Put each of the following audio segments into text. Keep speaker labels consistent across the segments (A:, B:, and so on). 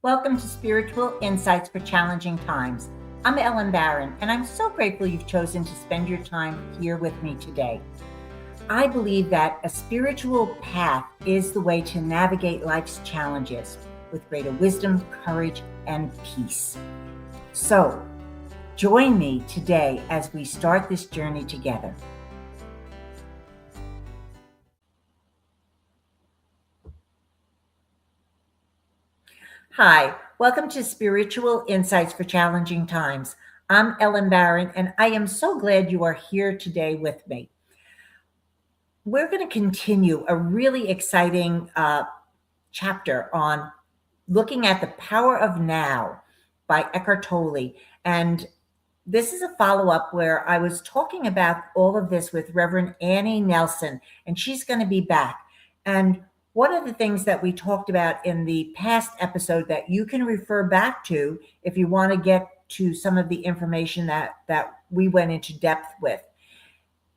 A: Welcome to Spiritual Insights for Challenging Times. I'm Ellen Barron, and I'm so grateful you've chosen to spend your time here with me today. I believe that a spiritual path is the way to navigate life's challenges with greater wisdom, courage, and peace. So, join me today as we start this journey together. Hi, welcome to Spiritual Insights for Challenging Times. I'm Ellen Barron, and I am so glad you are here today with me. We're going to continue a really exciting chapter on looking at the power of now by Eckhart Tolle. And this is a follow-up where I was talking about all of this with Reverend Annie Nelson, and she's going to be back. And one of the things that we talked about in the past episode that you can refer back to if you want to get to some of the information that we went into depth with.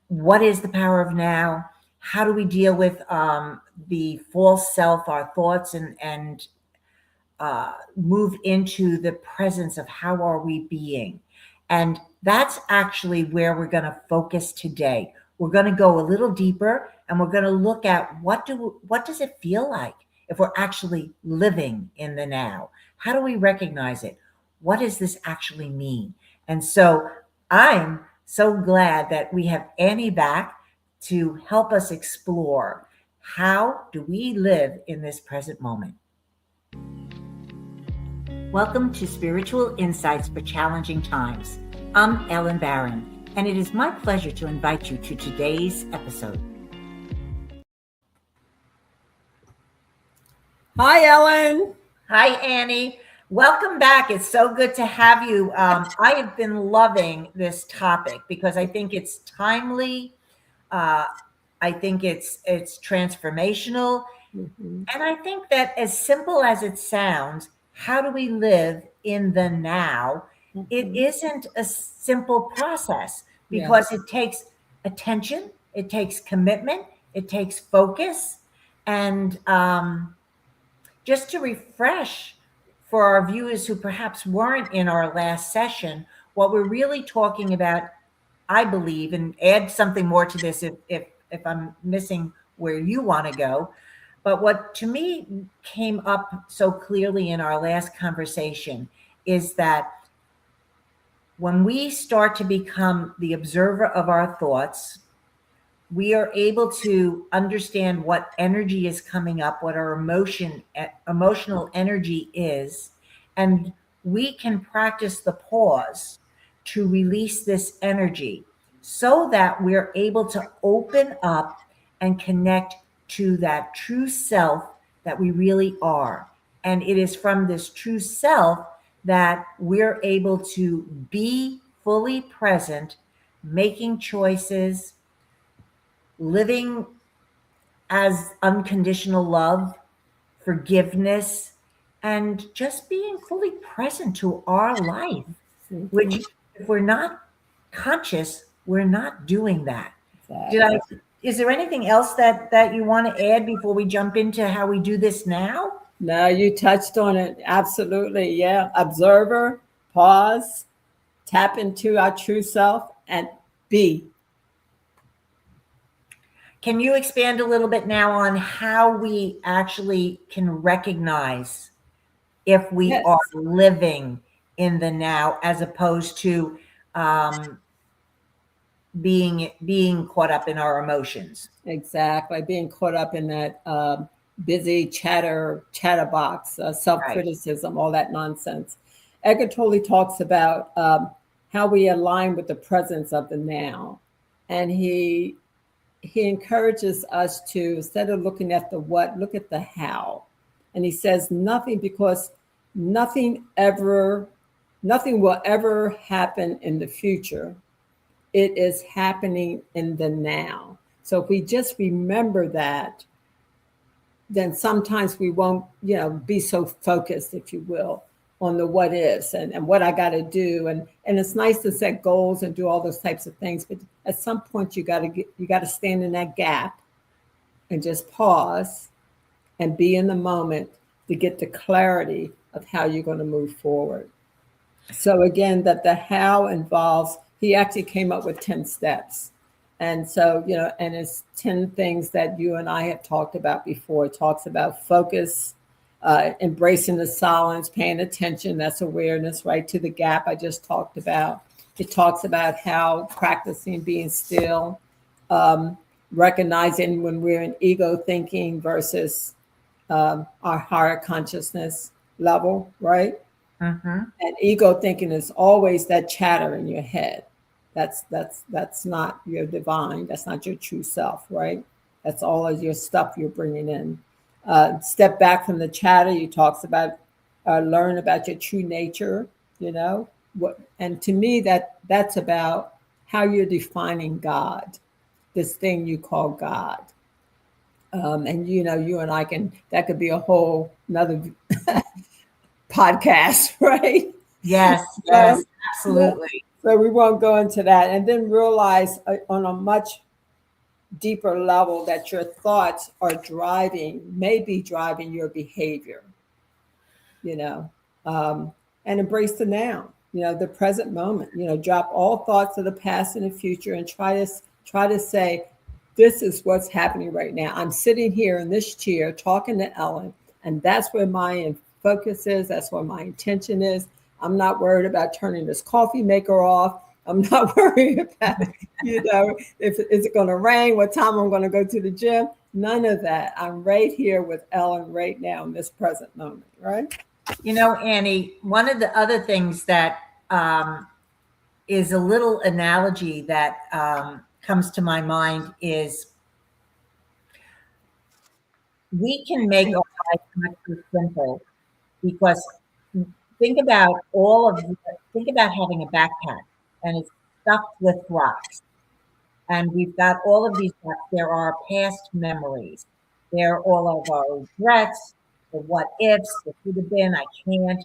A: What is the power of now? How do we deal with the false self, our thoughts, and move into the presence of how are we being? And that's actually where we're going to focus today. We're going to go a little deeper, and we're going to look at what does it feel like if we're actually living in the now? How do we recognize it? What does this actually mean? And so I'm so glad that we have Annie back to help us explore how do we live in this present moment. Welcome to Spiritual Insights for Challenging Times. I'm Ellen Barron, and it is my pleasure to invite you to today's episode.
B: Hi, Ellen.
A: Hi, Annie. Welcome back. It's so good to have you. I have been loving this topic because I think it's timely. I think it's transformational.
B: Mm-hmm.
A: And I think that as simple as it sounds, how do we live in the now?
B: Mm-hmm.
A: It isn't a simple process because it takes attention, it takes commitment, it takes focus. And just to refresh for our viewers who perhaps weren't in our last session, what we're really talking about, I believe, and add something more to this if I'm missing where you want to go. But what to me came up so clearly in our last conversation is that when we start to become the observer of our thoughts, we are able to understand what energy is coming up, what our emotional energy is, and we can practice the pause to release this energy so that we're able to open up and connect to that true self that we really are. And it is from this true self that we're able to be fully present, making choices, living as unconditional love, forgiveness, and just being fully present to our life,
B: Mm-hmm.
A: which if we're not conscious, we're not doing that.
B: Exactly.
A: Is there anything else that you want to add before we jump into how we do this now?
B: No, you touched on it. Absolutely. Yeah. Observer, pause, tap into our true self, and be.
A: Can you expand a little bit now on how we actually can recognize if we
B: Yes.
A: are living in the now as opposed to being caught up in our emotions?
B: Exactly. Being caught up in that busy chatterbox, self-criticism, all that nonsense. Eckhart Tolle talks about how we align with the presence of the now. And he encourages us to, instead of looking at the what, look at the how. And he says nothing, because nothing will ever happen in the future. It is happening in the now. So if we just remember that, then sometimes we won't, be so focused, if you will, on the what is and what I got to do. And it's nice to set goals and do all those types of things. But at some point you got to stand in that gap and just pause and be in the moment to get the clarity of how you're going to move forward. So again, that the how involves, he actually came up with 10 steps. And so, and it's 10 things that you and I have talked about before. It talks about focus, embracing the silence, paying attention. That's awareness, right, to the gap I just talked about. It talks about how practicing being still, recognizing when we're in ego thinking versus our higher consciousness level, right?
A: Mm-hmm.
B: And ego thinking is always that chatter in your head. That's not your divine. That's not your true self, right? That's all of your stuff you're bringing in. Step back from the chatter. You talks about learn about your true nature. And to me that's about how you're defining God, this thing you call God. And you and I that could be a whole another podcast, right?
A: Yes, yes, absolutely.
B: So we won't go into that. And then realize on a much deeper level that your thoughts may be driving your behavior, and embrace the now, the present moment, drop all thoughts of the past and the future and try to say, this is what's happening right now. I'm sitting here in this chair talking to Ellen, and that's where my focus is. That's where my intention is. I'm not worried about turning this coffee maker off. I'm not worried about, if is it going to rain, what time I'm going to go to the gym. None of that. I'm right here with Ellen right now in this present moment, right?
A: Annie, one of the other things that is a little analogy that comes to my mind is we can make our life much more simple because think about having a backpack and it's stuffed with rocks. And we've got all of these rocks. There are past memories. There are all of our regrets, the what ifs, the should have been, I can't,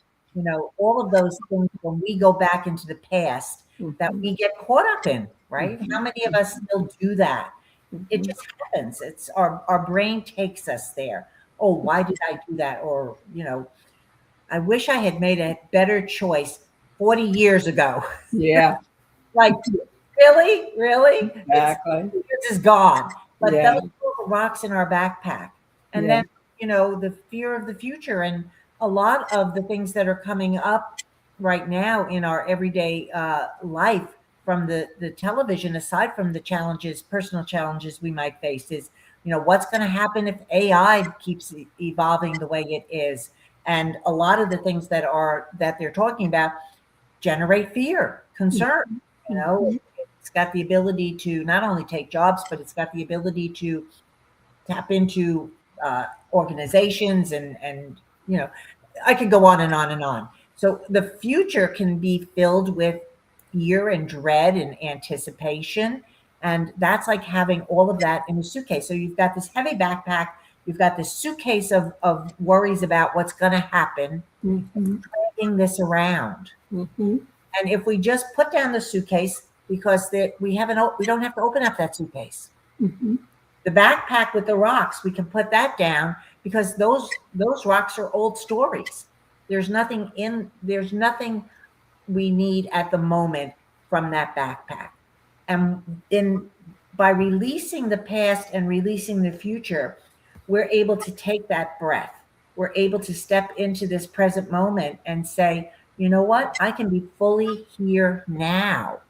A: all of those things when we go back into the past that we get caught up in, right? How many of us still do that? It just happens. It's our brain takes us there. Oh, why did I do that? Or, I wish I had made a better choice 40 years ago.
B: Yeah.
A: Like, really?
B: Exactly.
A: This is gone. But
B: Yeah.
A: those little rocks in our backpack. And then, the fear of the future and a lot of the things that are coming up right now in our everyday life from the television, aside from the challenges, personal challenges we might face, is, what's going to happen if AI keeps evolving the way it is? And a lot of the things that they're talking about generate fear, concern. It's got the ability to not only take jobs, but it's got the ability to tap into organizations and I could go on and on and on. So the future can be filled with fear and dread and anticipation. And that's like having all of that in a suitcase. So you've got this heavy backpack, you've got this suitcase of worries about what's going to happen, dragging this around. And if we just put down the suitcase, because we don't have to open up that suitcase. The backpack with the rocks, we can put that down because those rocks are old stories. There's nothing we need at the moment from that backpack. And by releasing the past and releasing the future, we're able to take that breath. We're able to step into this present moment and say, you know what? I can be fully here now.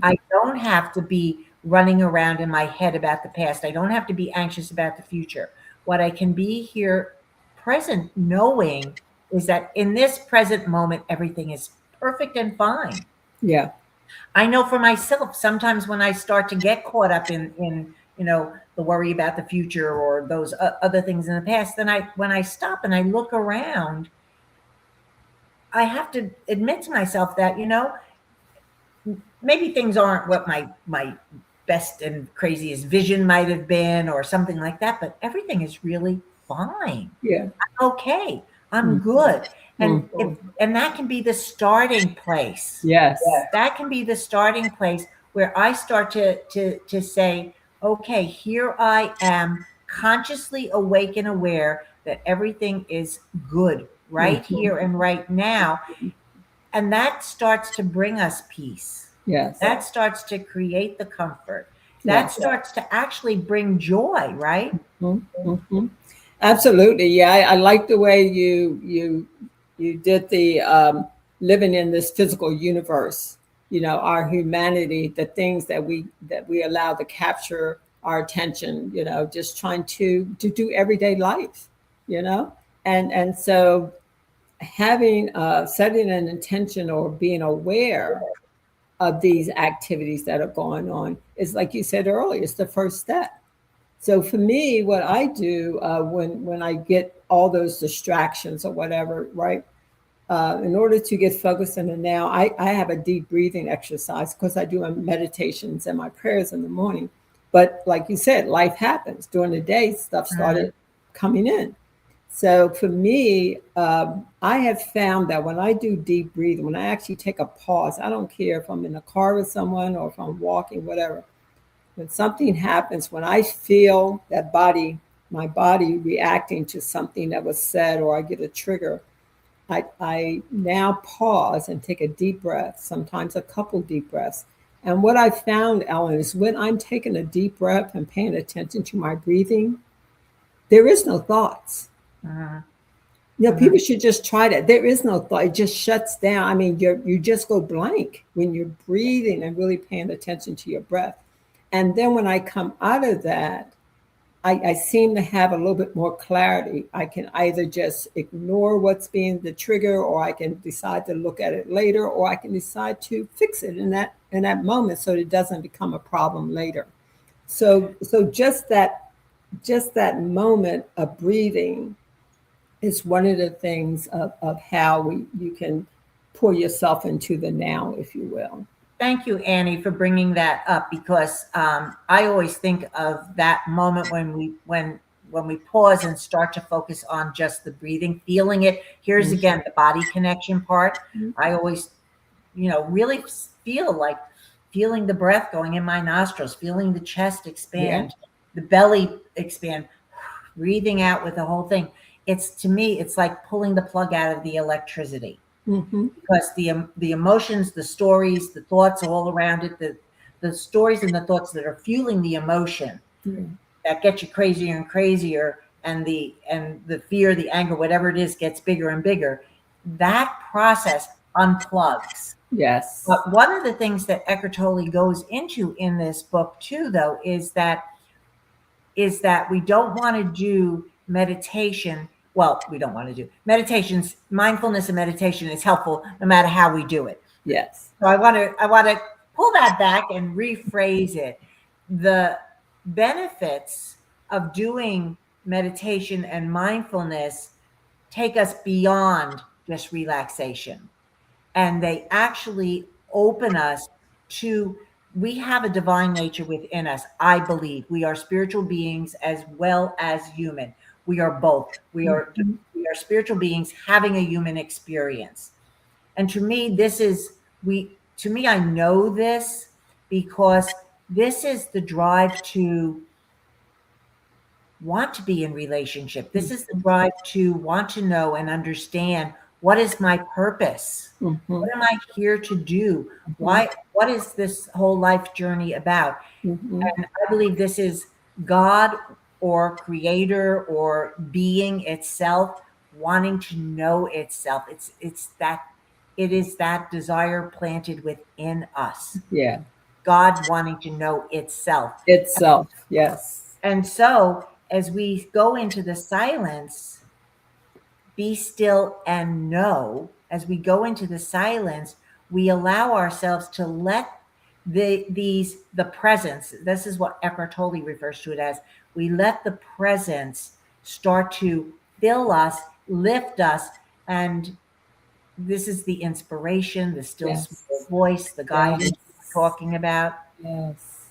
A: I don't have to be running around in my head about the past. I don't have to be anxious about the future. What I can be here present knowing is that in this present moment, everything is perfect and fine.
B: Yeah.
A: I know for myself, sometimes when I start to get caught up in the worry about the future or those other things in the past, then when I stop and I look around, I have to admit to myself that, maybe things aren't what my best and craziest vision might have been or something like that, but everything is really fine.
B: Yeah.
A: I'm okay. I'm good. And that can be the starting place.
B: Yes.
A: That can be the starting place where I start to say, okay, here I am, consciously awake and aware. that everything is good right here and right now. And that starts to bring us peace.
B: Yes.
A: That starts to create the comfort. That
B: Yes.
A: starts to actually bring joy, right?
B: Mm-hmm. Absolutely. Yeah, I like the way you did the living in this physical universe. You know, our humanity, the things that we allow to capture our attention. You know, just trying to do everyday life. You know, and so having setting an intention or being aware of these activities that are going on is, like you said earlier, it's the first step. So for me, what I do when I get all those distractions or whatever, right? In order to get focused in the now, I have a deep breathing exercise because I do my meditations and my prayers in the morning. But like you said, life happens during the day. Stuff started coming in. So for me, I have found that when I do deep breathing, when I actually take a pause, I don't care if I'm in a car with someone or if I'm walking, whatever. When something happens, when I feel that my body reacting to something that was said, or I get a trigger, I now pause and take a deep breath, sometimes a couple deep breaths. And what I found, Ellen, is when I'm taking a deep breath and paying attention to my breathing, there is no thoughts. You know, people should just try that. There is no thought. It just shuts down. I mean, you just go blank when you're breathing and really paying attention to your breath. And then when I come out of that, I seem to have a little bit more clarity. I can either just ignore what's being the trigger, or I can decide to look at it later, or I can decide to fix it in that moment so it doesn't become a problem later. So just that moment of breathing is one of the things of how you can pour yourself into the now, if you will.
A: Thank you, Annie, for bringing that up, because I always think of that moment when we pause and start to focus on just the breathing, feeling it. Here's again the body connection part. I always, really feel like feeling the breath going in my nostrils, feeling the chest expand, the belly expand, breathing out with the whole thing. It's, to me, it's like pulling the plug out of the electricity. Because the emotions, the stories, the thoughts all around it, the stories and the thoughts that are fueling the emotion that get you crazier and crazier, and the fear, the anger, whatever it is, gets bigger and bigger. That process unplugs.
B: Yes.
A: But one of the things that Eckhart Tolle goes into in this book too, though, is that we don't want to do meditation. Well, we don't want to do meditations. Mindfulness and meditation is helpful no matter how we do it.
B: Yes.
A: So I want to pull that back and rephrase it. The benefits of doing meditation and mindfulness take us beyond just relaxation, and they actually open us to, we have a divine nature within us. I believe we are spiritual beings as well as human. We are both. We are spiritual beings having a human experience. And to me, I know this because this is the drive to want to be in relationship. This is the drive to want to know and understand, what is my purpose? What am I here to do? What is this whole life journey about? And I believe this is God, or creator, or being itself, wanting to know itself. It is that desire planted within us.
B: Yeah.
A: God wanting to know itself.
B: Itself. Yes.
A: And so as we go into the silence, be still and know, as we go into the silence, we allow ourselves to let the presence, this is what Eckhart Tolle refers to it as, we let the presence start to fill us, lift us, and this is the inspiration, the still small voice, the guidance we're talking about.
B: Yes.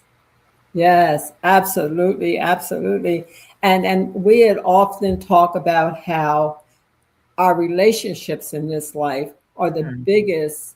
B: Yes, absolutely, absolutely. And we had often talk about how our relationships in this life are the biggest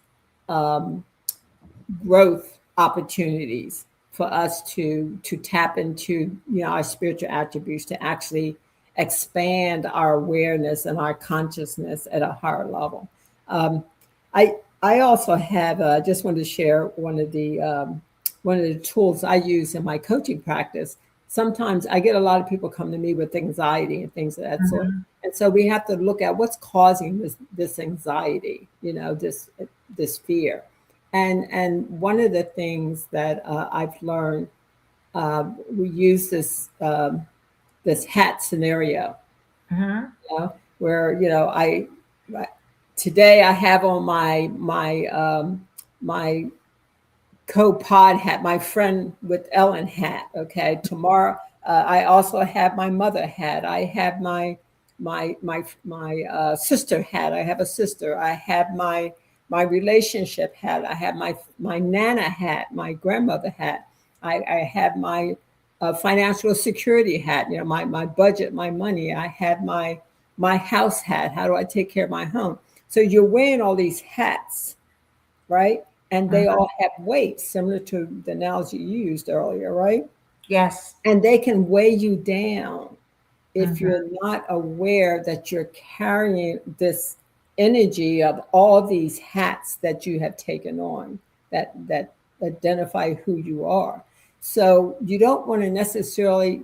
B: growth opportunities for us to tap into, our spiritual attributes, to actually expand our awareness and our consciousness at a higher level. I also have just wanted to share one of the tools I use in my coaching practice. Sometimes I get a lot of people come to me with anxiety and things of that sort. And so we have to look at what's causing this anxiety, this fear. And one of the things that I've learned, we use this hat scenario, where today I have on my co-pod hat, my friend with Ellen hat. Okay, tomorrow I also have my mother hat. I have my sister hat. I have a sister. I have my relationship hat. I have my nana hat, my grandmother hat. I have my financial security hat. My budget, my money. I have my house hat. How do I take care of my home? So you're wearing all these hats, right? And they all have weight, similar to the analogy you used earlier, right?
A: Yes.
B: And they can weigh you down if you're not aware that you're carrying this energy of all these hats that you have taken on that identify who you are. So you don't want to necessarily,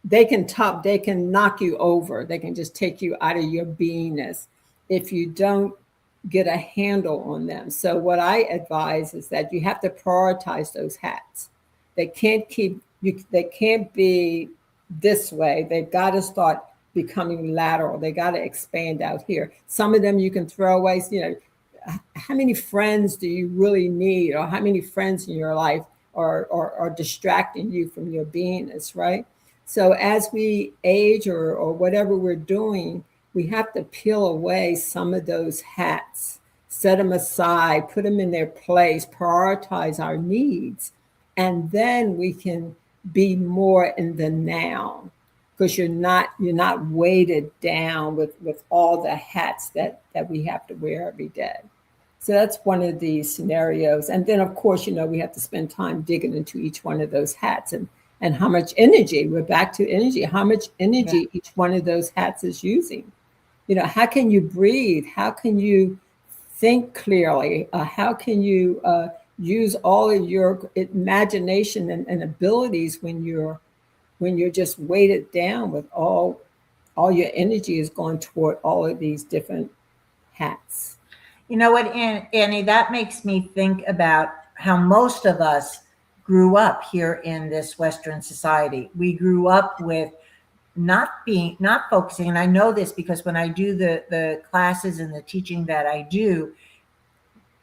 B: they can knock you over. They can just take you out of your beingness if you don't get a handle on them. So what I advise is that you have to prioritize those hats. They can't be this way. They've got to start becoming lateral. They got to expand out here. Some of them you can throw away. How many friends do you really need, or how many friends in your life are distracting you from your beingness, right? So as we age or whatever we're doing, we have to peel away some of those hats, set them aside, put them in their place, prioritize our needs, and then we can be more in the now, because you're not weighted down with all the hats that we have to wear every day. So that's one of the scenarios. And then, of course, we have to spend time digging into each one of those hats and how much energy, we're back to energy, how much energy each one of those hats is using. How can you breathe? How can you think clearly? How can you use all of your imagination and abilities when you're just weighted down with all your energy is going toward all of these different hats?
A: You know what, Annie, that makes me think about how most of us grew up here in this Western society. We grew up with not focusing. And I know this because when I do the classes and the teaching that I do,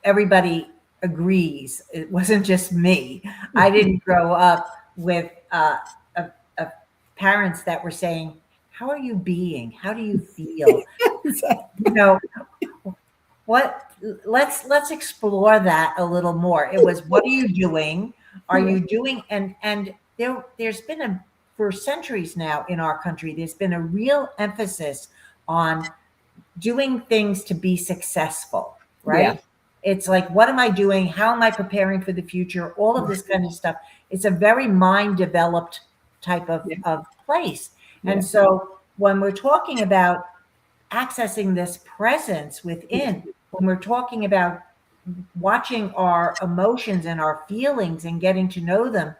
A: everybody agrees. It wasn't just me. I didn't grow up with parents that were saying, how are you being? How do you feel? Let's explore that a little more. It was, what are you doing? Are you doing? And there's been for centuries now in our country, there's been a real emphasis on doing things to be successful, right?
B: Yeah.
A: It's like, what am I doing? How am I preparing for the future? All of this kind of stuff. It's a very mind developed type of place. And so when we're talking about accessing this presence within, when we're talking about watching our emotions and our feelings and getting to know them,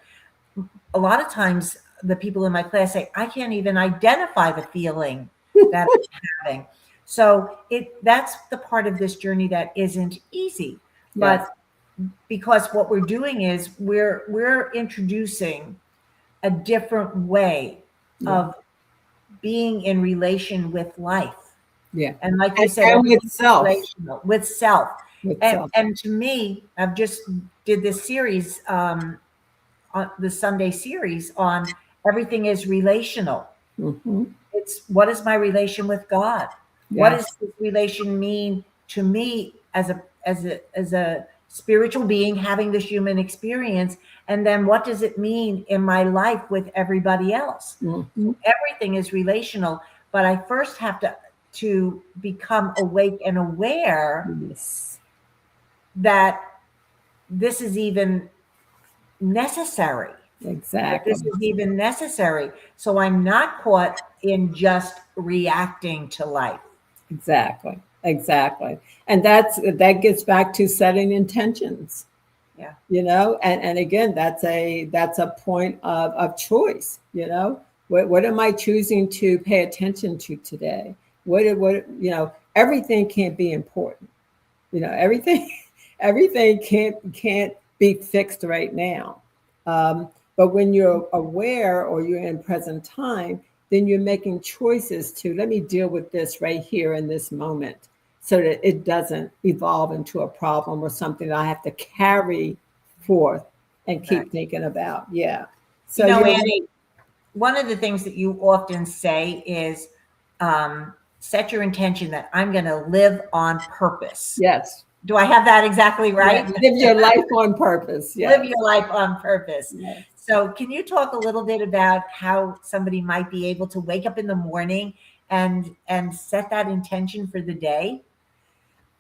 A: a lot of times the people in my class say, I can't even identify the feeling that I'm having. So that's the part of this journey that isn't easy. But because what we're doing is we're introducing a different way of being in relation with life.
B: Yeah.
A: And like you said,
B: with self.
A: With self.
B: With self.
A: And to me, I've just did this series, on the Sunday series on everything is relational. It's, what is my relation with God? What does this relation mean to me as a spiritual being having this human experience? And then what does it mean in my life with everybody else? Everything is relational, but I first have to become awake and aware that this is even necessary.
B: Exactly.
A: This is even necessary. So I'm not caught in just reacting to life.
B: Exactly. And that gets back to setting intentions.
A: Yeah.
B: And again, that's a point of choice. What am I choosing to pay attention to today? Everything can't be important. Everything everything can't be fixed right now. But when you're aware or you're in present time, then you're making choices to, let me deal with this right here in this moment, so that it doesn't evolve into a problem or something that I have to carry forth and keep thinking about. Yeah. So
A: Annie, one of the things that you often say is set your intention that I'm going to live on purpose.
B: Yes.
A: Do I have that exactly right?
B: Yeah, live your life on purpose. Yes.
A: Live your life on purpose. Yes. So can you talk a little bit about how somebody might be able to wake up in the morning and set that intention for the day?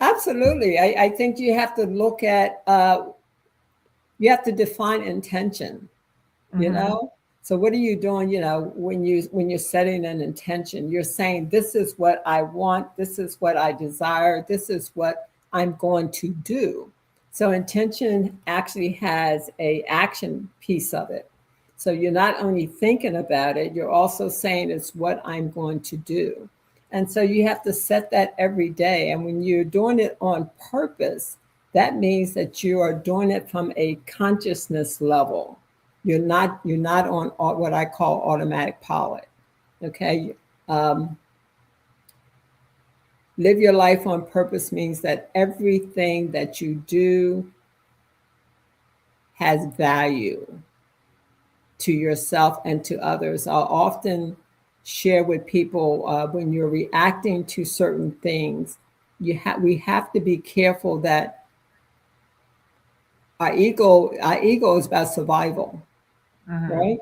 B: Absolutely. I think you have to look at, you have to define intention, So what are you doing, when you're setting an intention? You're saying, this is what I want, this is what I desire, this is what I'm going to do. So intention actually has a action piece of it. So you're not only thinking about it, you're also saying it's what I'm going to do. And so you have to set that every day. And when you're doing it on purpose, that means that you are doing it from a consciousness level. You're not on what I call automatic pilot. Okay. Live your life on purpose means that everything that you do has value to yourself and to others. I'll often share with people, when you're reacting to certain things, we have to be careful that our ego is about survival, right?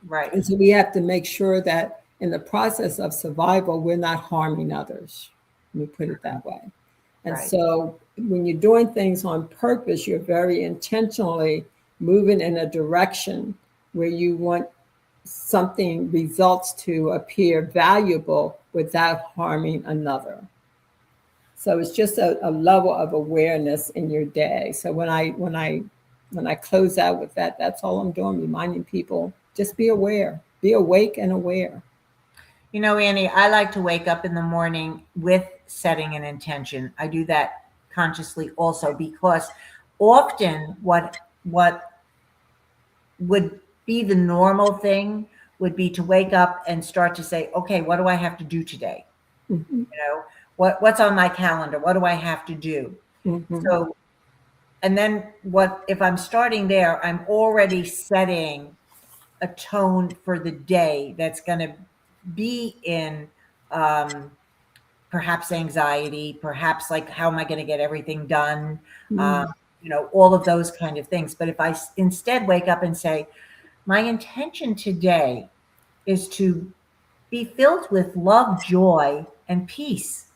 A: Right.
B: And so we have to make sure that in the process of survival, we're not harming others. Let me put it that way. And so when you're doing things on purpose, you're very intentionally moving in a direction where you want something, results to appear valuable without harming another. So it's just a level of awareness in your day. So when I close out with that, that's all I'm doing, reminding people, just be aware, be awake and aware.
A: Annie, I like to wake up in the morning with setting an intention. I do that consciously also, because often what would be the normal thing would be to wake up and start to say, okay, what do I have to do today?
B: Mm-hmm.
A: What's on my calendar? What do I have to do?
B: Mm-hmm.
A: So, and then if I'm starting there, I'm already setting a tone for the day that's going to be in perhaps anxiety, perhaps like, how am I going to get everything done? All of those kind of things. But if I instead wake up and say, my intention today is to be filled with love, joy, and peace,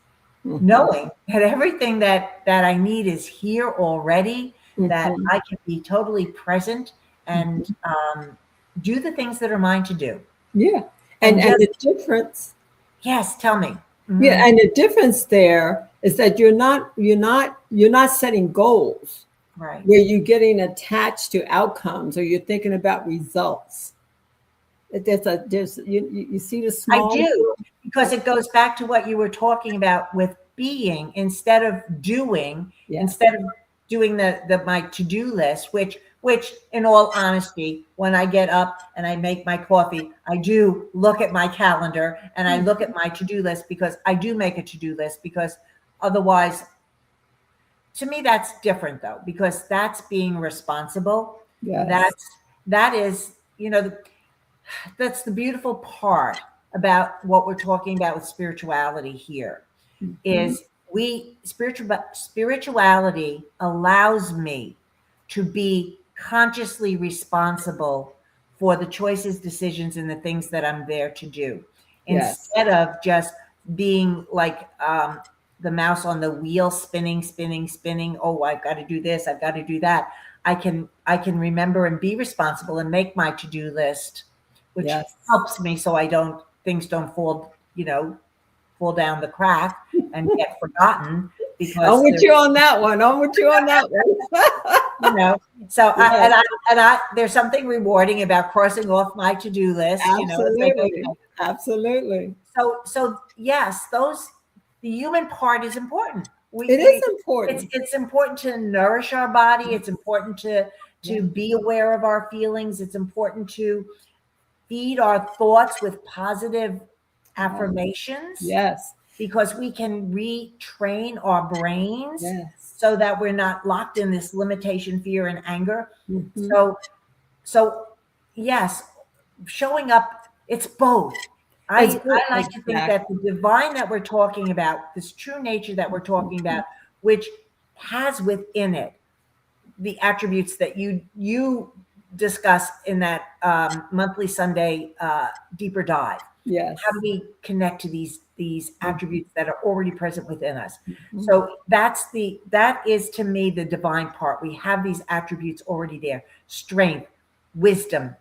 A: knowing that everything that I need is here already, that I can be totally present and do the things that are mine to do.
B: Yeah. And the difference.
A: Yes, tell me.
B: Yeah, and the difference there is that you're not setting goals,
A: right,
B: where you're getting attached to outcomes or you're thinking about results. You see the small.
A: I do, because it goes back to what you were talking about with being, instead of doing, instead of doing my to-do list, which in all honesty, when I get up and I make my coffee, I do look at my calendar and I look at my to-do list, because I do make a to-do list, because otherwise, to me, that's different though, because that's being responsible.
B: Yes.
A: That is, that's the beautiful part about what we're talking about with spirituality here, is spirituality allows me to be consciously responsible for the choices, decisions, and the things that I'm there to do, instead of just being like the mouse on the wheel, spinning. Oh, I've got to do this, I've got to do that. I can remember and be responsible and make my to-do list, which helps me so I don't things don't fall down the crack and get forgotten, because
B: I'm with you on that one. I'm with you on that one.
A: So
B: Yes.
A: there's something rewarding about crossing off my to-do list. It's like,
B: Absolutely.
A: okay.
B: Absolutely.
A: So yes, the human part is important.
B: It is important.
A: It's important to nourish our body. It's important to be aware of our feelings. It's important to feed our thoughts with positive affirmations.
B: Yes.
A: Because we can retrain our brains.
B: Yes.
A: So that we're not locked in this limitation, fear, and anger.
B: Mm-hmm.
A: So yes, showing up, it's both. I like to think that the divine that we're talking about, this true nature that we're talking about, which has within it the attributes that you discuss in that monthly Sunday deeper dive.
B: Yes.
A: How do we connect to these attributes that are already present within us? So that is to me the divine part. We have these attributes already there: strength, wisdom,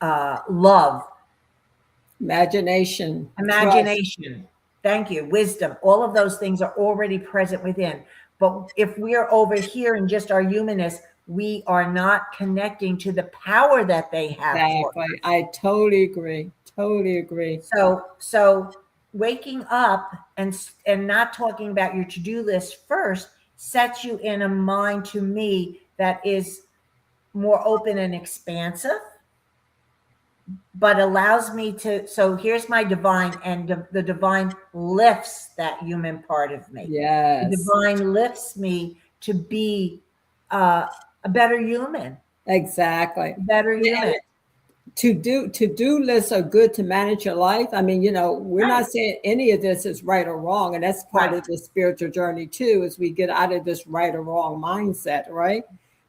A: love,
B: imagination.
A: Trust. Thank you. Wisdom. All of those things are already present within. But if we are over here in just our humanness, we are not connecting to the power that they have.
B: Exactly. I totally agree. Totally agree.
A: So waking up and not talking about your to-do list first sets you in a mind, to me, that is more open and expansive, but allows me to, so here's my divine, and the divine lifts that human part of me.
B: Yes.
A: The divine lifts me to be a better human.
B: Exactly.
A: Better human.
B: To-do lists are good to manage your life. I mean, we're not saying any of this is right or wrong. And that's part of the spiritual journey too, as we get out of this right or wrong mindset, right?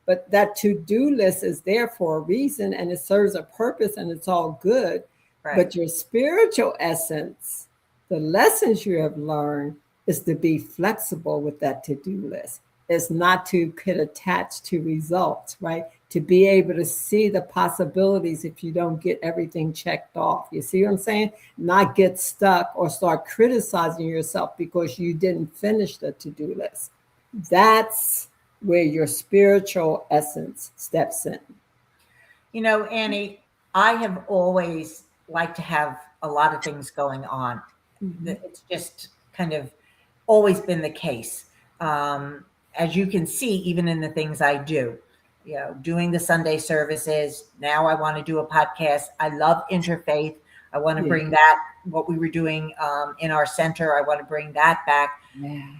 B: But that to-do list is there for a reason, and it serves a purpose, and it's all good. Right. But your spiritual essence, the lessons you have learned, is to be flexible with that to-do list. It's not to get attached to results, right? To be able to see the possibilities if you don't get everything checked off. You see what I'm saying? Not get stuck or start criticizing yourself because you didn't finish the to-do list. That's where your spiritual essence steps in.
A: Annie, I have always liked to have a lot of things going on. Mm-hmm. It's just kind of always been the case. As you can see, even in the things I do, doing the Sunday services. Now I want to do a podcast. I love interfaith. I want to bring that, what we were doing in our center, I want to bring that back. Yeah.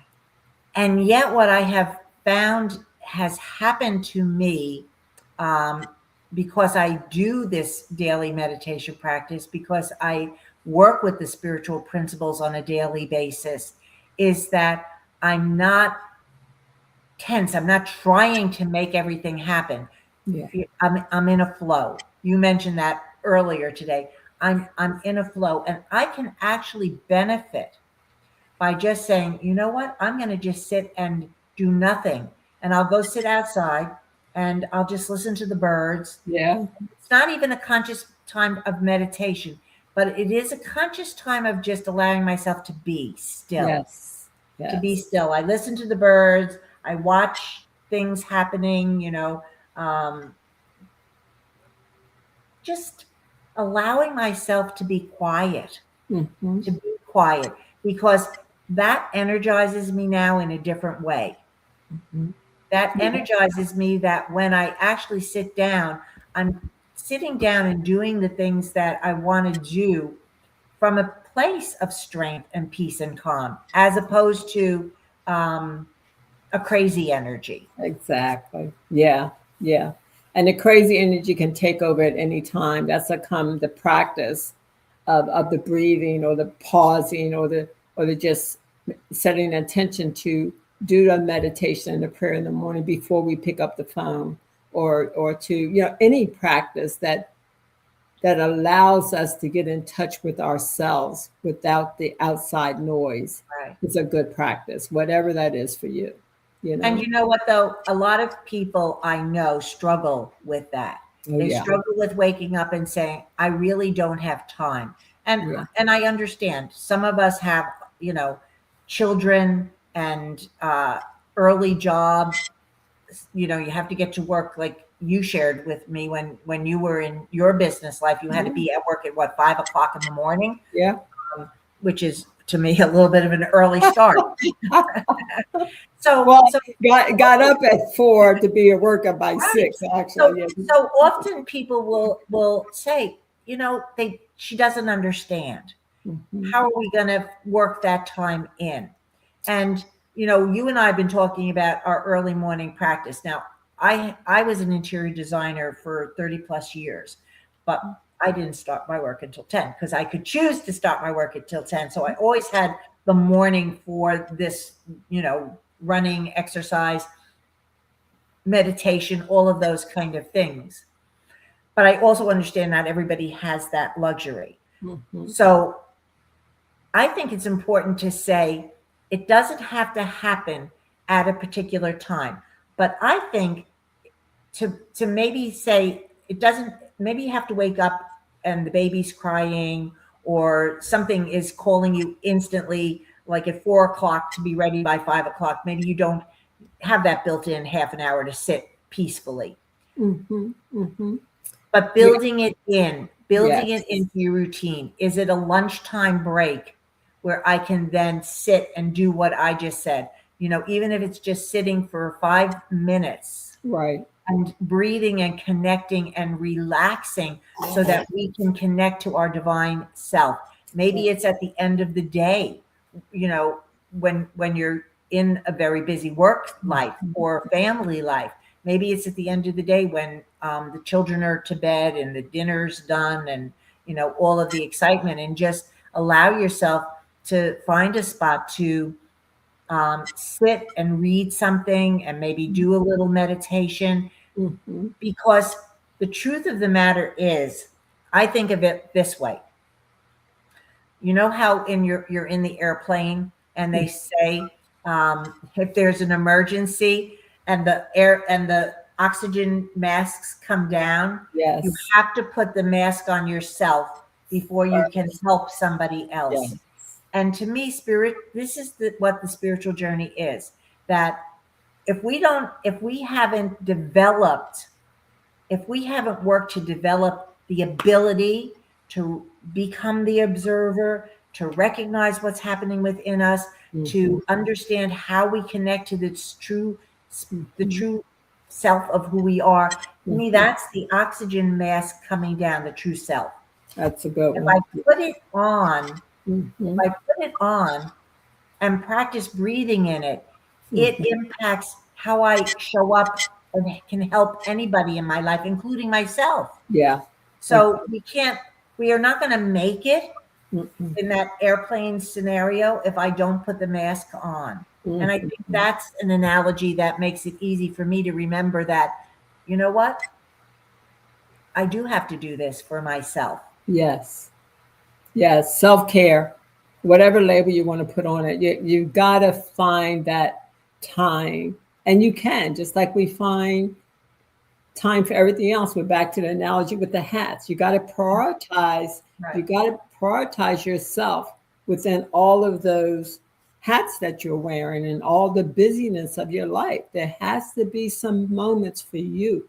A: And yet what I have found has happened to me, because I do this daily meditation practice, because I work with the spiritual principles on a daily basis, is that I'm not tense. I'm not trying to make everything happen. Yeah. I'm in a flow. You mentioned that earlier today. I'm in a flow, and I can actually benefit by just saying, you know what, I'm going to just sit and do nothing, and I'll go sit outside and I'll just listen to the birds. Yeah. It's not even a conscious time of meditation, but it is a conscious time of just allowing myself to be still. Yes. To be still. I listen to the birds. I watch things happening, just allowing myself to be quiet, because that energizes me now in a different way. Mm-hmm. That energizes me, that when I actually sit down, I'm sitting down and doing the things that I want to do from a place of strength and peace and calm, as opposed to a crazy energy. Exactly. Yeah. Yeah. And the crazy energy can take over at any time. That's the practice of the breathing, or the pausing, or the just setting attention to do the meditation and the prayer in the morning before we pick up the phone, or to, any practice that allows us to get in touch with ourselves without the outside noise. Right. It's a good practice, whatever that is for you. And you know what, though? A lot of people I know struggle with that. They struggle with waking up and saying, I really don't have time. And I understand some of us have, children and early job. You have to get to work, like you shared with me when you were in your business life. You had to be at work at what, 5 o'clock in the morning.
B: Yeah.
A: Which is to me a little bit of an early start.
B: So got up at 4 to be at work by
A: right.
B: 6. Actually,
A: so often people will say, she doesn't understand.
B: Mm-hmm.
A: How are we going to work that time in? And you and I have been talking about our early morning practice. Now, I was an interior designer for 30 plus years, but I didn't start my work until 10 because I could choose to start my work until 10. So I always had the morning for this, running, exercise, meditation, all of those kind of things. But I also understand not everybody has that luxury.
B: Mm-hmm.
A: So I think it's important to say it doesn't have to happen at a particular time. But I think to maybe say it doesn't, maybe you have to wake up and the baby's crying or something is calling you instantly, like at 4 o'clock to be ready by 5 o'clock. Maybe you don't have that built in half an hour to sit peacefully.
B: Mm-hmm. Mm-hmm.
A: But building it
B: Yes.
A: into your routine. Is it a lunchtime break where I can then sit and do what I just said? Even if it's just sitting for 5 minutes.
B: Right.
A: And breathing and connecting and relaxing so that we can connect to our divine self. Maybe it's at the end of the day, when you're in a very busy work life or family life. Maybe it's at the end of the day when the children are to bed and the dinner's done and, all of the excitement, and just allow yourself to find a spot to sit and read something and maybe do a little meditation.
B: Mm-hmm.
A: Because the truth of the matter is, I think of it this way. You know how you're in the airplane and they say if there's an emergency and the oxygen masks come down,
B: Yes.
A: you have to put the mask on yourself before you can help somebody else.
B: Yes.
A: And to me, this is what the spiritual journey is. That if we haven't worked to develop the ability to become the observer, to recognize what's happening within us, to understand how we connect to the true self of who we are. To me, that's the oxygen mask coming down, the true self.
B: That's a good
A: If
B: one.
A: I put it on,
B: Mm-hmm.
A: if I put it on and practice breathing in it, it impacts how I show up and can help anybody in my life, including myself.
B: Yeah.
A: So we are not going to make it
B: Mm-hmm.
A: in that airplane scenario if I don't put the mask on.
B: Mm-hmm.
A: And I think that's an analogy that makes it easy for me to remember that, you know what? I do have to do this for myself.
B: Yes. Yes. Self-care, whatever label you want to put on it, you got to find that time. And you can, just like we find time for everything else. We're back to the analogy with the hats. You got to prioritize.
A: Right.
B: You got to prioritize yourself within all of those hats that you're wearing and all the busyness of your life. There has to be some moments for you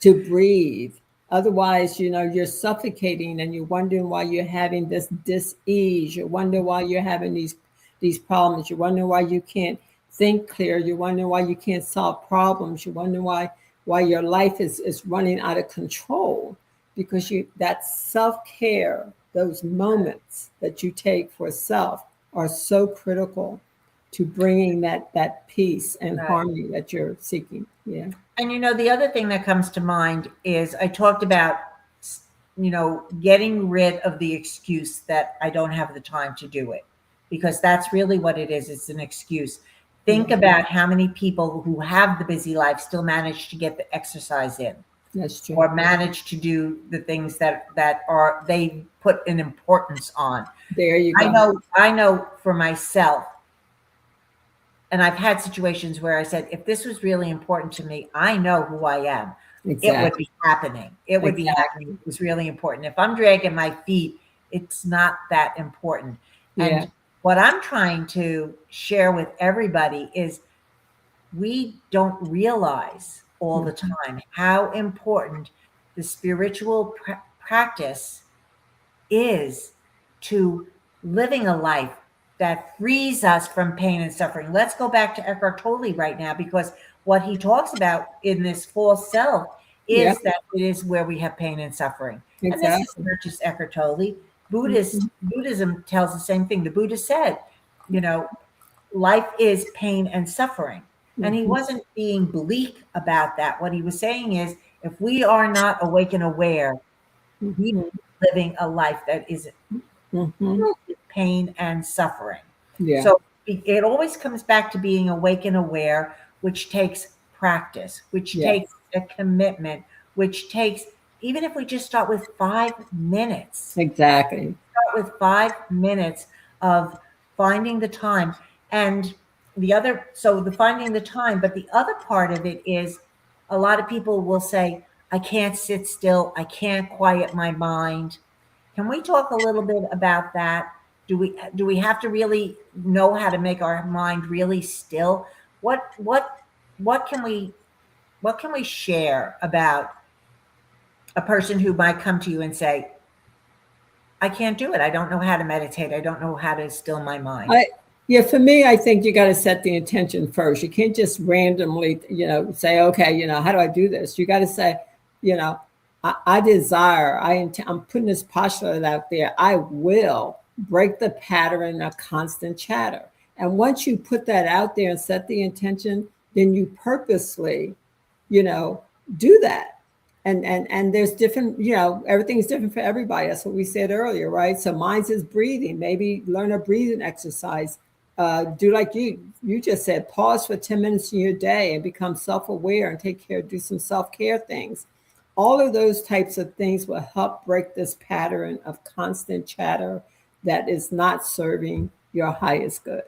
B: to breathe. Otherwise, you're suffocating and you're wondering why you're having this dis-ease. You wonder why you're having these problems. You wonder why you can't think clear. You wonder why you can't solve problems. You wonder why your life is running out of control, because that self-care, those moments that you take for self are so critical to bringing that peace and harmony that you're seeking. Yeah.
A: And the other thing that comes to mind is I talked about, getting rid of the excuse that I don't have the time to do it, because that's really what it is. It's an excuse. Think about how many people who have the busy life still manage to get the exercise in.
B: That's true.
A: Or manage to do the things that are they put an importance on.
B: There you go.
A: I know for myself, and I've had situations where I said, if this was really important to me, I know who I am. Exactly. It would be happening. It would be happening. It was really important. If I'm dragging my feet it's not that important.
B: Yeah.
A: And what I'm trying to share with everybody is we don't realize all the
B: Mhm.
A: time how important the spiritual practice is to living a life that frees us from pain and suffering. Let's go back to Eckhart Tolle right now, because what he talks about in this false self
B: Yeah.
A: is that it is where we have pain and suffering. And this is
B: Exactly.
A: not just Eckhart Tolle.
B: Mhm.
A: Buddhism tells the same thing. The Buddha said, you know, life is pain and suffering. And he
B: Mhm.
A: wasn't being bleak about that. What he was saying is, if we are not awake and aware, we
B: Mhm.
A: are living a life that is
B: Mhm.
A: filled with pain and suffering.
B: Yeah.
A: So it always comes back to being awake and aware, which takes practice, which
B: Yeah.
A: takes a commitment, which takes, even if we just start with 5 minutes,
B: Exactly.
A: start with 5 minutes of finding the time. And the finding the time, but the other part of it is, a lot of people will say, I can't sit still, I can't quiet my mind. Can we talk a little bit about that? Do we have to really know how to make our mind really still? What can we share about a person who might come to you and say, I can't do it. I don't know how to meditate. I don't know how to still my mind.
B: I Yeah, for me, I think you got to set the intention first. You can't just randomly, say, okay, how do I do this? You got to say, you know, I desire, I'm putting this postulate out there. I will break the pattern of constant chatter. And once you put that out there and set the intention, then you purposely, you know, do that. And there's different, everything's different for everybody. That's what we said earlier, right? So mine's is breathing. Maybe learn a breathing exercise. Do like you just said, pause for 10 minutes in your day and become self-aware and do some self-care things. All of those types of things will help break this pattern of constant chatter that is not serving your highest good.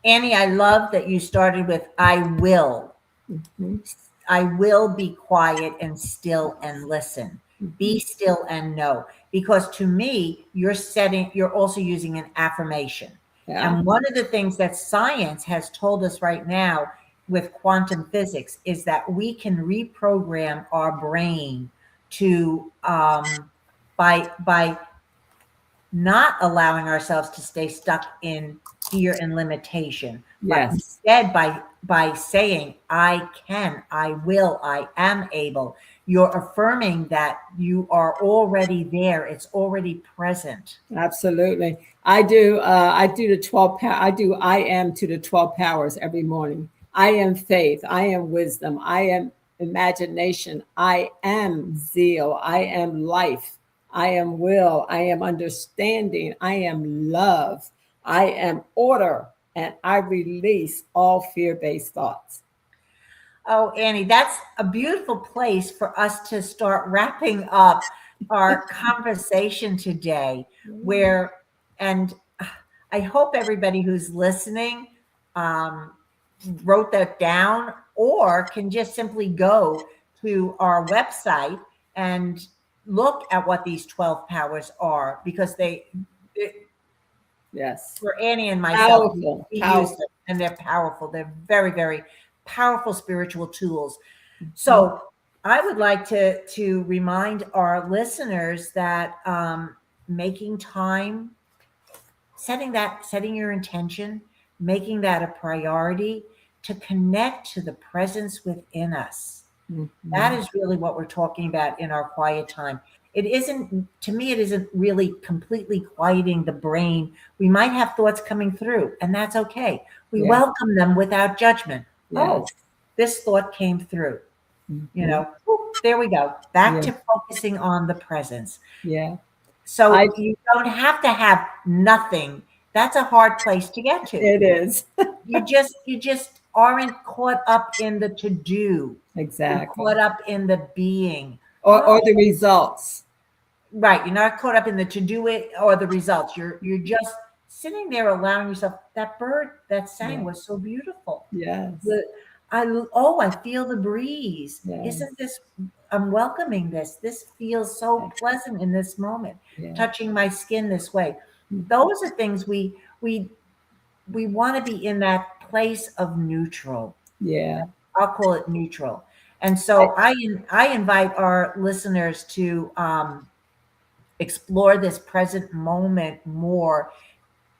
A: Annie, I love that you started with I will.
B: Mhm.
A: I will be quiet and still and listen. Be
B: Mhm.
A: still and know. Because to me, you're also using an affirmation.
B: Yeah.
A: And one of the things that science has told us right now with quantum physics is that we can reprogram our brain to by not allowing ourselves to stay stuck in fear and limitation, but
B: Yes.
A: instead by saying, I can, I will, I am able. You're affirming that you are already there. It's already present.
B: Absolutely. I do the 12 power. I do I am to the 12 powers every morning. I am faith. I am wisdom. I am imagination. I am zeal. I am life. I am will. I am understanding. I am love. I am order. And I release all fear-based thoughts.
A: Oh, Annie, that's a beautiful place for us to start wrapping up our conversation today. Where, and I hope everybody who's listening um, wrote that down, or can just simply go to our website and look at what these 12 powers are, because
B: Yes.
A: for Annie and myself,
B: Powerful.
A: we use them
B: Powerful.
A: and they're powerful. They're very, very powerful spiritual tools.
B: Mhm.
A: So I would like to remind our listeners that making time, setting your intention, making that a priority to connect to the presence within us. That
B: Mhm.
A: is really what we're talking about in our quiet time. It isn't, to me, it isn't really completely quieting the brain. We might have thoughts coming through, and that's okay. We
B: Yeah.
A: welcome them without judgment. Oh,
B: Yes.
A: this thought came through.
B: Mhm.
A: Whoop, there we go. Back
B: Yeah.
A: to focusing on the presence.
B: Yeah. I
A: So you don't have to have nothing. That's a hard place to get to.
B: It is.
A: You just aren't caught up in the to do. You're
B: Exactly.
A: caught up in the being.
B: Or
A: Oh,
B: the results.
A: right. You're not caught up in the to do it or the results. You're just sitting there allowing yourself. That bird that sang
B: Yeah.
A: was so beautiful.
B: Yes.
A: The I feel the breeze.
B: Yes.
A: Isn't this, I'm welcoming this. This feels so pleasant in this moment, touching my skin this way. Those are things we want to be in that place of neutral.
B: Yeah.
A: I'll call it neutral. And so I invite our listeners to explore this present moment more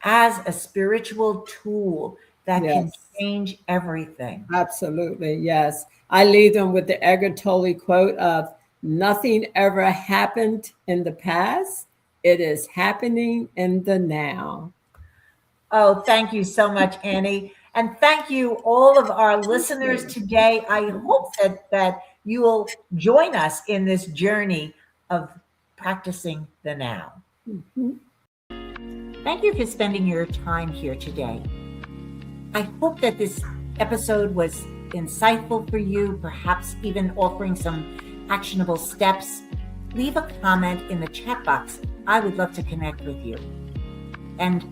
A: as a spiritual tool that can
B: Yes.
A: change everything.
B: Absolutely. Yes. I leave them with the Eckhart Tolle quote of nothing ever happened in the past. It is happening in the now.
A: Oh, thank you so much, Annie. And thank you, all of our listeners today. I hope that you will join us in this journey of practicing the now.
B: Mhm.
A: Thank you for spending your time here today. I hope that this episode was insightful for you, perhaps even offering some actionable steps. Leave a comment in the chat box. I would love to connect with you. And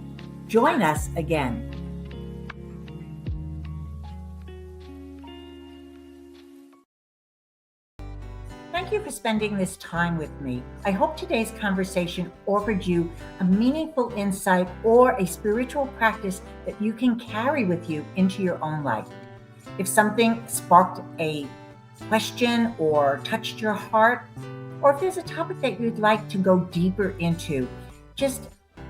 A: join us again. Thank you for spending this time with me. I hope today's conversation offered you a meaningful insight or a spiritual practice that you can carry with you into your own life. If something sparked a question or touched your heart, or if there's a topic that you'd like to go deeper into, just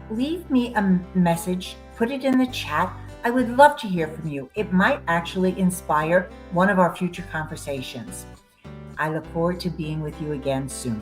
A: leave me a message, put it in the chat. I would love to hear from you. It might actually inspire one of our future conversations. I look forward to being with you again soon.